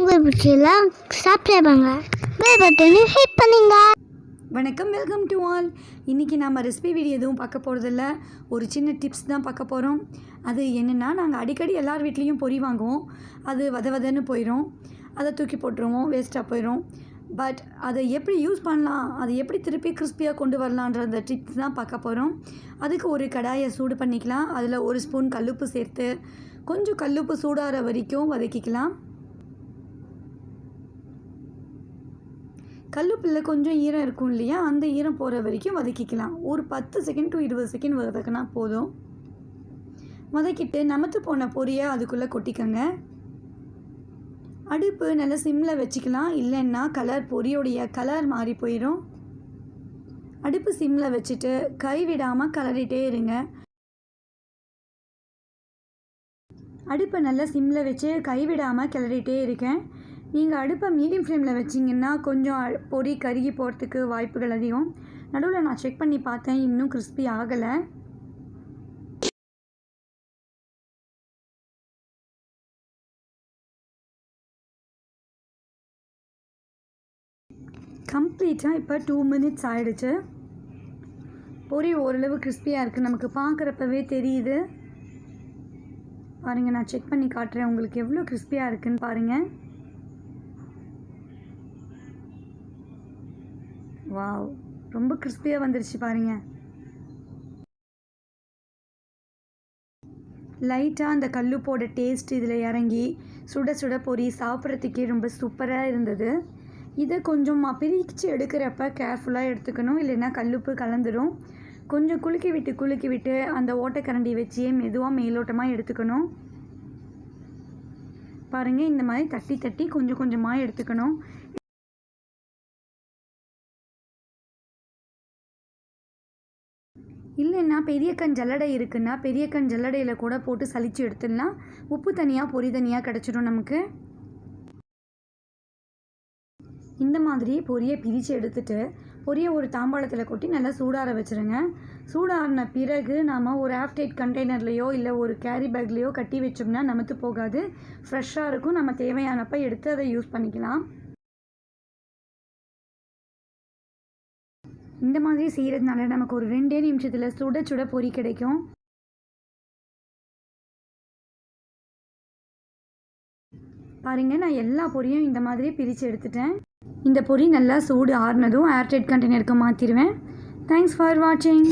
உங்களுக்கு பிடிச்சலாம் சப்ஸ்கிரைப் பண்ணுங்க, பெல் பட்டனை ஹிட் பண்ணுங்க. வணக்கம், வெல்கம் டு ஆல். இன்றைக்கி நம்ம ரெசிபி வீடியோ எதுவும் பார்க்க போகிறதில்ல, ஒரு சின்ன டிப்ஸ் தான் பார்க்க போகிறோம். அது என்னென்னா, நாங்கள் அடிக்கடி எல்லார் வீட்லேயும் பொரி வாங்குவோம். அது வதன்னு போயிடும், அதை தூக்கி போட்டுருவோம், வேஸ்ட்டாக போயிடும். பட் அதை எப்படி யூஸ் பண்ணலாம், அதை எப்படி திருப்பி கிறிஸ்பியாக கொண்டு வரலான்ற அந்த டிப்ஸ் தான் பார்க்க போகிறோம். அதுக்கு ஒரு கடாயை சூடு பண்ணிக்கலாம். அதில் 1 ஸ்பூன் கல்லுப்பு சேர்த்து கொஞ்சம் கல்லுப்பு சூடாகிற வரைக்கும் வதக்கிக்கலாம். கல்லுப்பில் கொஞ்சம் ஈரம் இருக்கும் இல்லையா, அந்த ஈரம் போகிற வரைக்கும் வதக்கிக்கலாம். ஒரு 10 செகண்ட் டு 20 செகண்ட் வதக்கினா போதும். வதக்கிட்டு நமத்து போன பொரியை அதுக்குள்ளே கொட்டிக்கோங்க. அடுப்பு நல்லா சிம்மில் வச்சுக்கலாம், இல்லைன்னா பொரியோடைய கலர் மாறி போயிடும். அடுப்பு சிம்மில் வச்சுட்டு கைவிடாமல் கிளறிட்டே இருங்க. அடுப்பை நல்லா சிம்மில் வச்சு கைவிடாமல் கிளறிட்டே இருக்கேன். நீங்கள் அடுப்பை மீடியம் ஃப்ளேமில் வச்சிங்கன்னா கொஞ்சம் பொரி கருகி போகிறதுக்கு வாய்ப்புகள் அதிகம். நடுவில் நான் செக் பண்ணி பார்த்தேன், இன்னும் கிறிஸ்பி ஆகலை. கம்ப்ளீட்டாக இப்போ 2 மினிட்ஸ் ஆகிடுச்சு. பொரி ஓரளவு கிறிஸ்பியாக இருக்குது, நமக்கு பார்க்குறப்பவே தெரியுது. பாருங்கள், நான் செக் பண்ணி காட்டுறேன் உங்களுக்கு எவ்வளோ கிறிஸ்பியாக இருக்குதுன்னு பாருங்கள். வாவ், ரொம்ப கிறிஸ்பியாக வந்துருச்சு பாருங்கள். லைட்டாக அந்த கல்லுப்போட டேஸ்ட் இதில் இறங்கி சுட சுட பொரி சாப்பிட்றதுக்கே ரொம்ப சூப்பராக இருந்தது. இதை கொஞ்சம் பிரித்து எடுக்கிறப்ப கேர்ஃபுல்லாக எடுத்துக்கணும், இல்லைன்னா கல்லுப்பு கலந்துடும். கொஞ்சம் குலுக்கி விட்டு அந்த ஓட்டைக்கரண்டி வச்சே மெதுவாக மேலோட்டமாக எடுத்துக்கணும். பாருங்கள், இந்த மாதிரி தட்டி கொஞ்சம் கொஞ்சமாக எடுத்துக்கணும். இல்லைன்னா பெரிய கண் ஜல்லடை இருக்குன்னா பெரிய கண் ஜல்லடையில் கூட போட்டு சலித்து எடுத்துடலாம். உப்பு தனியாக பொரி தனியாக கிடச்சிடும் நமக்கு. இந்த மாதிரி பொரியை பிரித்து எடுத்துட்டு பொரியை ஒரு தாம்பாளத்தில் கொட்டி நல்லா சூடார வச்சுருங்க. சூடாறின பிறகு நாம் ஒரு ஏர்டைட் கண்டெய்னர்லேயோ இல்லை ஒரு கேரி பேக்லேயோ கட்டி வச்சோம்னா நமத்து போகாது, ஃப்ரெஷ்ஷாக இருக்கும். நம்ம தேவையானப்போ எடுத்து அதை யூஸ் பண்ணிக்கலாம். இந்த மாதிரி செய்கிறதுனால நமக்கு ஒரு 2 நிமிஷத்தில் சுட சுட பொரி கிடைக்கும். பாருங்கள், நான் எல்லா பொரியும் இந்த மாதிரி பிரித்து எடுத்துட்டேன். இந்த பொரி நல்லா சூடு ஆறுனதும் ஏர்டைட் கண்டெய்னருக்கு மாற்றிடுவேன். தேங்க்ஸ் ஃபார் வாட்சிங்.